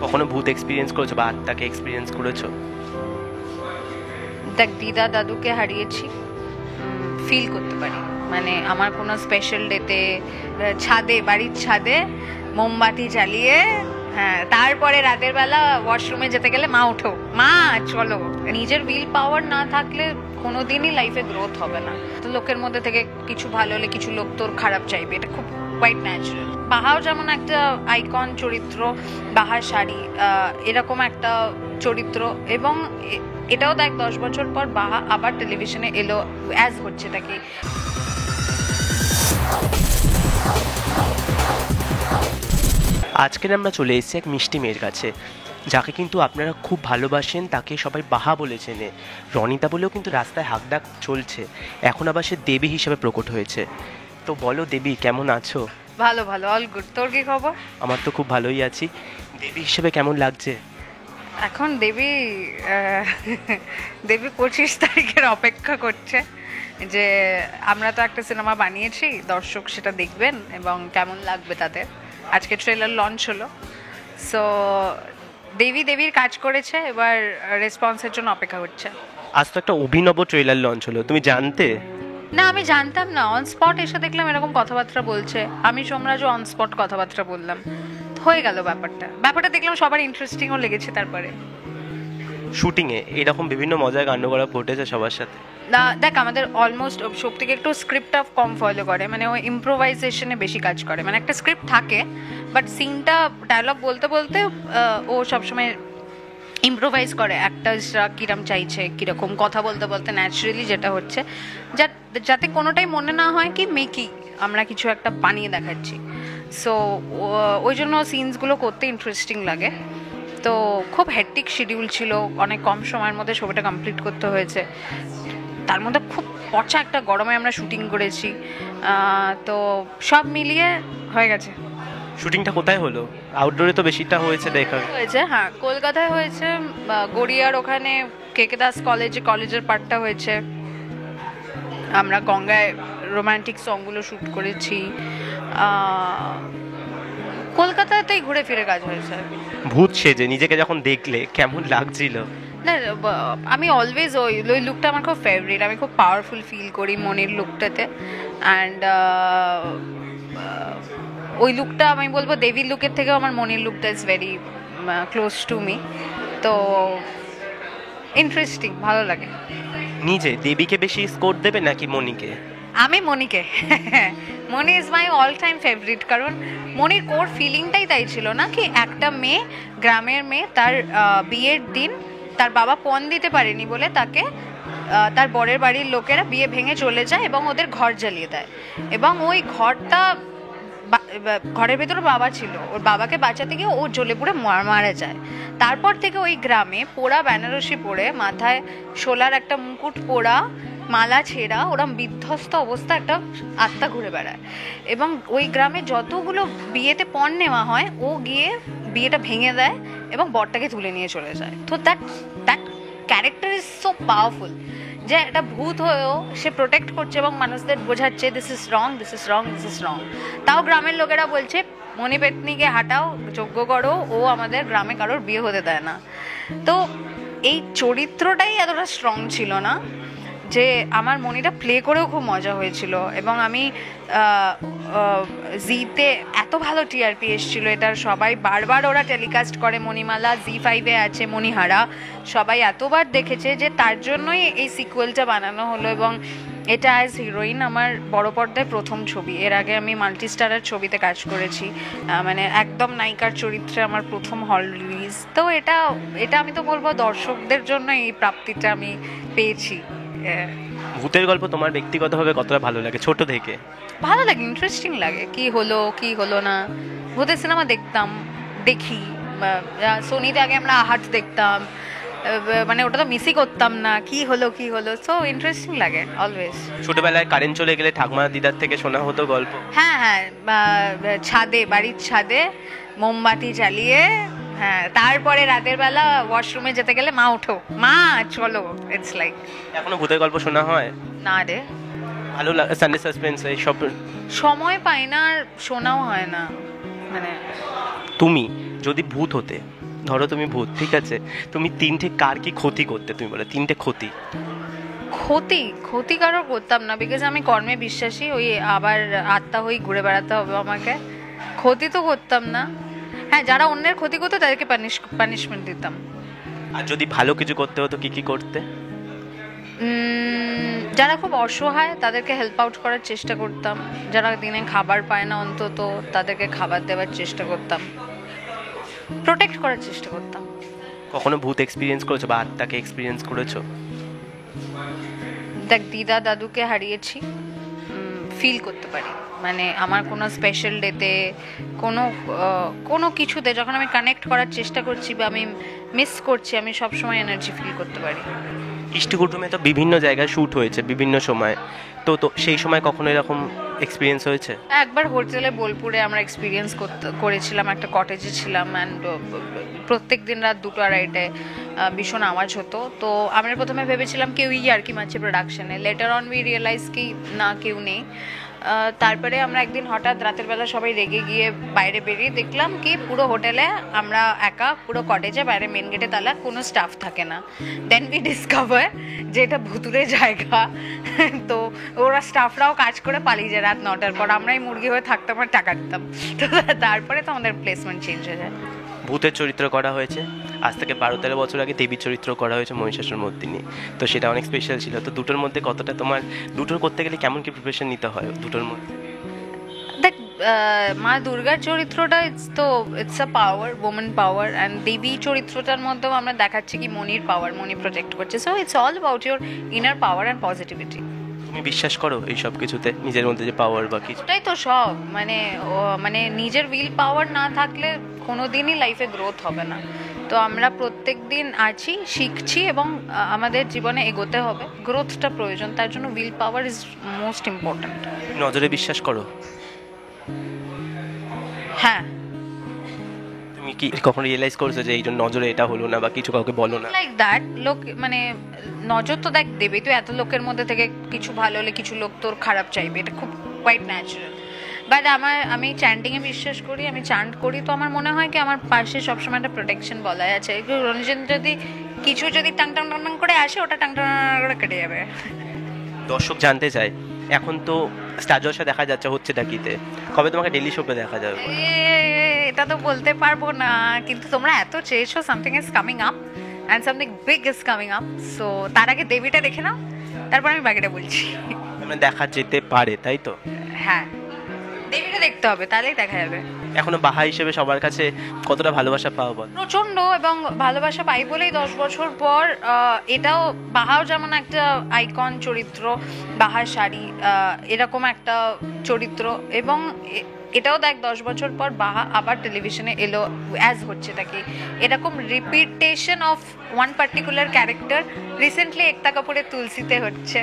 কখনো ভূত এক্সপিরিয়েন্স করেছো বা আত্মাকে এক্সপিরিয়েন্স করেছো? দেখ, দিদা দাদুকে হারিয়েছি, ফিল করতে পারি। মানে আমার কোনো স্পেশাল ডেতে ছাদে, বাড়ির ছাদে মোমবাতি জ্বালিয়ে, হ্যাঁ, তারপরে রাতের বেলা ওয়াশরুমে যেতে গেলে মা ওঠো, মা চলো। নিজের উইল পাওয়ার না থাকলে কোনোদিনই লাইফে গ্রোথ হবে না। তো লোকের মধ্যে থেকে কিছু ভালো হলে কিছু লোক তোর খারাপ চাইবে, এটা খুব কোয়াইট ন্যাচারাল। বাহাও যেমন একটা আইকন চরিত্র, বাহার শাড়ি এরকম একটা চরিত্র, এবং এটাও দেখ 10 বছর পর বাহা আবার টেলিভিশনে এলো, অ্যাজ হচ্ছে তাকে। আজকে আমরা চলে এসেছি এক মিষ্টি মেয়ের কাছে, যাকে কিন্তু আপনারা খুব ভালোবাসেন। তাকে সবাই বাহা বলে চেনে, রনিতা বলেও কিন্তু রাস্তায় হাঁকডাক চলছে। এখন আবার সে দেবী হিসেবে প্রকট হয়েছে। তো বলো দেবী, কেমন আছো? ভালো ভালো, অল গুড। তোর কি খবর? আমার তো খুব ভালোই আছি। দেবী হিসেবে কেমন লাগছে এখন দেবী 25 তারিখের অপেক্ষা করছে, যে আমরা তো একটা সিনেমা বানিয়েছি, দর্শক সেটা দেখবেন এবং কেমন লাগবে তাদের। আজকে ট্রেলার লঞ্চ হলো, সো দেবীর কাজ করেছে, এবার রেসপন্সের জন্য অপেক্ষা করছে। আজ তো একটা অভিনব ট্রেলার লঞ্চ হলো, তুমি জানতে? না, আমি জানতাম না। অন স্পট এসে দেখলাম এরকম কথাবার্তা বলছে। আমি সোমরাজও অন স্পট কথাবার্তা বললাম, হয়ে গেল ব্যাপারটা দেখলাম সবার ইন্টারেস্টিংও লেগেছে। তারপরে শুটিংয়ে এরকম বিভিন্ন মজার কাণ্ড করা ঘটেছে সবার সাথে। দেখ, আমাদের অলমোস্ট সব থেকে একটু স্ক্রিপ্টটা কম ফলো করে, মানে ও ইম্প্রোভাইজেশনে বেশি কাজ করে। মানে একটা স্ক্রিপ্ট থাকে, বাট সিনটা ডায়লগ বলতে বলতে ও সবসময় ইম্প্রোভাইজ করে। অ্যাক্টার্সরা কিরম চাইছে, কিরকম কথা বলতে বলতে ন্যাচারালি যেটা হচ্ছে, যাতে কোনোটাই মনে না হয় কি মেকি আমরা কিছু একটা বানিয়ে দেখাচ্ছি। সো ওই জন্য সিনসগুলো করতে ইন্টারেস্টিং লাগে। তো খুব হেক্টিক শিডিউল ছিল, অনেক কম সময়ের মধ্যে ছবিটা কমপ্লিট করতে হয়েছে। তার মধ্যে খুব পচা একটা গরমে আমরা শুটিং করেছি, তো সব মিলিয়ে হয়ে গেছে। শুটিংটা কোথায় হলো? আউটডোরে তো বেশিটা হয়েছে দেখা হয়েছে, হ্যাঁ, কলকাতায় হয়েছে, গড়িয়ার ওখানে কেকে দাস কলেজের পার্টটা হয়েছে। আমরা গঙ্গায় রোমান্টিক সংগুলো শ্যুট করেছি। কলকাতাতেই ঘুরে ফিরে কাজ হয়েছে। ভূত সেজে নিজেকে যখন দেখলে কেমন লাগছিল? না, আমি অলওয়েজ ওই লুকটা আমার খুব ফেভারিট। আমি খুব পাওয়ারফুল ফিল করি মনির লুকটাতে। অ্যান্ড ওই লুকটা আমি বলবো দেবীর লুকের থেকেও আমার মনির লুকটা is very close to me. তো ইন্টারেস্টিং, ভালো লাগে। নিজে দেবীকে বেশি স্কোর দেবে নাকি মনিকে? আমি মনিকে। Moni is my all time favourite, কারণ মনির কোর ফিলিংটাই তাই ছিল না কি, একটা মেয়ে, গ্রামের মেয়ে, তার বিয়ের দিন তার বাবা পণ দিতে পারেনি বলে তাকে তার বরের বাড়ির লোকেরা বিয়ে ভেঙে চলে যায় এবং ওদের ঘর জ্বালিয়ে দেয়। এবং ওই ঘরটা, ঘরের ভেতরে বাবা ছিল, ওর বাবাকে বাঁচাতে গিয়ে ও জ্বলে পুড়ে মারা যায়। তারপর থেকে ওই গ্রামে পোড়া বেনারসি পরে, মাথায় শোলার একটা মুকুট পোড়া, মালা ছেঁড়া, ওরম বিধ্বস্ত অবস্থা একটা আত্মা ঘুরে বেড়ায়। এবং ওই গ্রামে যতগুলো বিয়েতে পণ নেওয়া হয়, ও গিয়ে বিয়েটা ভেঙে দেয় এবং বরটাকে তুলে নিয়ে চলে যায়। তো that character is so powerful, যে একটা ভূত হয়েও সে প্রোটেক্ট করছে এবং মানুষদের বোঝাচ্ছে this is wrong, this is wrong, this is wrong. তাও গ্রামের লোকেরা বলছে মণিপেতনিকে হাঁটাও, যজ্ঞ করো, ও আমাদের গ্রামে কারোর বিয়ে হতে দেয় না। তো এই চরিত্রটাই এতটা স্ট্রং ছিল না, যে আমার মনিটা প্লে করেও খুব মজা হয়েছিল। এবং আমি জিতে এত ভালো টিআরপি এসেছিল এটার, সবাই বারবার ওরা টেলিকাস্ট করে, মণিমালা জি5-এ আছে, মণিহারা সবাই এতবার দেখেছে, যে তার জন্যই এই সিকুয়েলটা বানানো হলো। এবং এটা অ্যাজ হিরোইন আমার বড় পর্দায় প্রথম ছবি। এর আগে আমি মাল্টি স্টারের ছবিতে কাজ করেছি, মানে একদম নায়িকার চরিত্রে আমার প্রথম হল রিলিজ। তো এটা আমি তো বলবো দর্শকদের জন্য এই প্রাপ্তিটা আমি পেয়েছি। ভূতের গল্প তোমার ব্যক্তিগতভাবে কতটা ভালো লাগে ছোট থেকে? ভালো লাগে, ইন্টারেস্টিং লাগে, কি হলো না। ভূতের সিনেমা দেখি, সোনিতে আগে আমরা আহাট দেখতাম, মানে ওটা তো মিসই করতাম না, কি হলো সো ইন্টারেস্টিং লাগে অলওয়েজ। ছোটবেলায় কারেন্ট চলে গেলে ঠাকুমা দিদার থেকে শোনা হতো গল্প? হ্যাঁ, বাড়ির ছাদে মোমবাতি জ্বালিয়ে, হ্যাঁ, তারপরে রাতের বেলা ওয়াশরুমে যেতে গেলে মা ওঠো, মা চলো, ইটস লাইক। এখনো ভূতের গল্প শোনা হয়? না রে, ভালো লাগে সানডে সাসপেন্স এইসব? সময় পাই না আর শোনাও হয় না। মানে তুমি যদি ভূত হতে ধরো তুমি ভূত, ঠিক আছে, তুমি তিনটে কার কি ক্ষতি করতে, তুমি বলো তিনটে ক্ষতি। ক্ষতি কারো করতাম না, বিকজ আমি কর্মে বিশ্বাসী। ওই আবার আত্মা হয়ে ঘুরে বেড়াতে হবে আমাকে, ক্ষতি তো করতাম না। হ্যাঁ, যারা অন্যের ক্ষতি করতো তাদেরকে পানিশমেন্ট দিতাম। আর যদি ভালো কিছু করতে হতো কি কি করতে? যারা খুব অসহায় তাদেরকে হেল্প আউট করার চেষ্টা করতাম, যারা দিনে খাবার পায় না অন্তত তাদেরকে খাবার দেওয়ার চেষ্টা করতাম, প্রোটেক্ট করার চেষ্টা করতাম। কখনো ভূত এক্সপিরিয়েন্স করেছো বা আত্মাকে এক্সপিরিয়েন্স করেছো? দেখ, দিদা দাদুকে হারিয়েছি, ফিল করতে পারি। মানে আমার কোনো স্পেশাল ডেতে, কোনো কিছুতে যখন আমি কানেক্ট করার চেষ্টা করছি বা আমি মিস করছি, আমি সবসময় এনার্জি ফিল করতে পারি। ইষ্টকুটুমে তো বিভিন্ন জায়গায় শ্যুট হয়েছে বিভিন্ন সময়, তো সেই সময় কখনো এরকম এক্সপিরিয়েন্স হয়েছে? একবার হোটেলে বোলপুরে আমরা এক্সপিরিয়েন্স করেছিলাম, একটা কটেজে ছিলাম, অ্যান্ড প্রত্যেক দিন রাত 2-2:30টায় ভীষণ আওয়াজ হতো। তো আমরা প্রথমে ভেবেছিলাম কেউই আর কি মারছে প্রোডাকশনে, লেটার অন উই রিয়েলাইজ কি না, কেউ নেই। তারপরে আমরা একদিন হঠাৎ রাতের বেলা সবাই রেগে গিয়ে বাইরে বেরিয়ে দেখলাম কি পুরো হোটেলে আমরা একা, পুরো কটেজে, বাইরে মেন গেটে তালা, কোনো স্টাফ থাকে না। দেন উই ডিসকভার যে এটা ভুতুরে জায়গা। তো ওরা স্টাফরাও কাজ করে পালিয়ে যায় রাত 9টার পর, আমরাই মুরগি হয়ে থাকতাম আর টাকা দিতাম। তো তারপরে তো আমাদের প্লেসমেন্ট চেঞ্জ হয়ে যায়। ভূতের চরিত্র করা হয়েছে, আজ থেকে 12-13 বছর আগে দেবীর চরিত্র করা হয়েছে মহিষাসুরমর্দিনী, তো সেটা অনেক স্পেশাল ছিল। তো দুটোর মধ্যে কতটা তোমার, দুটোর করতে গেলে কেমন কি প্রিপারেশন নিতে হয় দুটোর মধ্যে? দেখ, মা দুর্গার চরিত্রটা it's a power, women power, and দেবী চরিত্রটার মধ্যেও আমরা দেখাচ্ছি কি মনির পাওয়ার, মনি প্রজেক্ট করছে। So it's all about your inner power and positivity. তুমি বিশ্বাস করো এই সব কিছুতে, নিজের মধ্যে যে পাওয়ার বা কিছু? এটাই তো সব, মানে নিজের উইল পাওয়ার না থাকলে কোনোদিনই লাইফে গ্রোথ হবে না। তো আমরা প্রত্যেক দিন আছি, শিখছি, এবং আমাদের জীবনে এগোতে হবে, গ্রোথটা প্রয়োজন, তার জন্য will power is most important. নজরে বিশ্বাস করো? হ্যাঁ। তুমি কি কখনো রিয়েলাইজ করছো যে এই জন্য নজরে এটা হলো না বা কিছু কাউকে বলো না? লাইক দ্যাট, লোক মানে নজর তো দেখ দেবে, তো এত লোকের মধ্যে থেকে কিছু ভালো হলে কিছু লোক তোর খারাপ চাইবে, এটা খুব কোয়াইট ন্যাচারাল। বাট আমি চ্যান্টিংয়ে বিশ্বাস করি, আমি চান্ট করি, তো আমার মনে হয় কি আমার পাশে সবসময় একটা প্রোটেকশন বলাই আছে। রঞ্জন যদি কিছু টাং টাং টাং টাং করে আসে, ওটা টাং টাং করে কেটে যাবে। দর্শক জানতে চায়, এখন তো স্টার জলসা দেখা যাচ্ছে, হচ্ছেটা কিতে, কবে তোমাকে ডেইলি শোতে দেখা যাবে? এটা তো বলতে পারবো না, কিন্তু তোমরা এত চেয়েছো, something is coming up and something big is coming up. So তার আগে দেবীটা দেখে নাও, তারপর আমি বাকিটা বলছি। দেখা যেতে পারে, তাই তো? হ্যাঁ, দেবীটা দেখতে হবে, তাহলেই দেখা যাবে। এখনো বাহা হিসেবে সবার কাছে কতটা ভালোবাসা পাও বল? প্রচন্ড, এবং ভালোবাসা পাই বলেই 10 বছর পর এটাও, বাহাও যেমন একটা আইকন চরিত্র, বাহার শাড়ি এরকম একটা চরিত্র, এবং এটাও দেখ 10 বছর পর বাহা আবার টেলিভিশনে এলো, অ্যাজ হচ্ছে তাকে এরকম repetition of one particular character. Recently Ekta কাপুরের তুলসীতে হচ্ছে,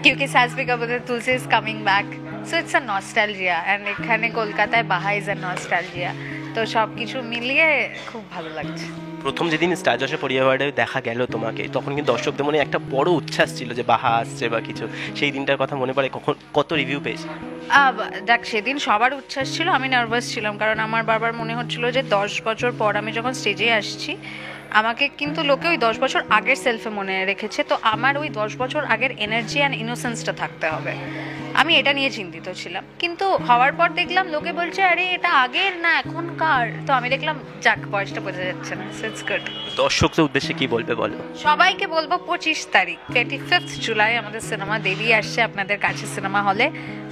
क्योंकि सासवी कपूर तुलसी is coming back, so it's a nostalgia, and এখানে কলকাতায় বাহা is a nostalgia। তো সব কিছু মিলিয়ে খুব ভালো লাগছে। প্রথম যেদিন স্টার জলসা পরিবারে দেখা গেল তোমাকে, তখন কিন্তু দর্শকদের মনে একটা বড় উচ্ছ্বাস ছিল যে বাহা আসছে বা কিছু, সেই দিনটার কথা মনে পড়ে? কত রিভিউ পেয়েছে? দেখ, সেদিন সবার উচ্ছ্বাস ছিল, আমি নার্ভাস ছিলাম, কারণ আমার বারবার মনে হচ্ছিল যে 10 বছর পর আমি যখন স্টেজে আসছি, আমাকে কিন্তু লোকে ওই 10 বছর আগের সেলফে মনে রেখেছে, তো আমার ওই 10 বছর আগের এনার্জি অ্যান্ড ইনোসেন্সটা থাকতে হবে। আমি এটা নিয়ে চিন্তিত ছিলাম, কিন্তু হওয়ার পর দেখলাম লোকে বলছে আরে এটা আগের না এখনকার, তো আমি দেখলাম যাক, বয়সটা বোঝা যাচ্ছে না, সো ইটস গুড। দর্শকদের উদ্দেশ্যে কি বলবে বলো? সবাইকে বলবো 25 তারিখ 25th জুলাই আমাদের সিনেমা দেবী আসছে আপনাদের কাছে সিনেমা হলে,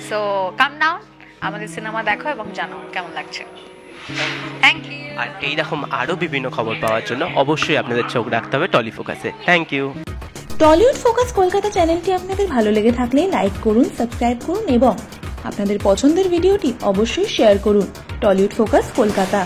সো কাম ডাউন, আমাদের সিনেমা দেখো এবং জানো কেমন লাগছে। Thank you. আর এইরকম আরও বিভিন্ন খবর পাওয়ার জন্য অবশ্যই আপনাদের চোখ রাখতে হবে টলিফোকাসে। Thank you. Tollywood focus Kolkata চ্যানেলটি আপনাদের ভালো লেগে থাকলে লাইক করুন, সাবস্ক্রাইব করুন এবং আপনাদের পছন্দের ভিডিওটি অবশ্যই শেয়ার করুন। Tollywood focus Kolkata.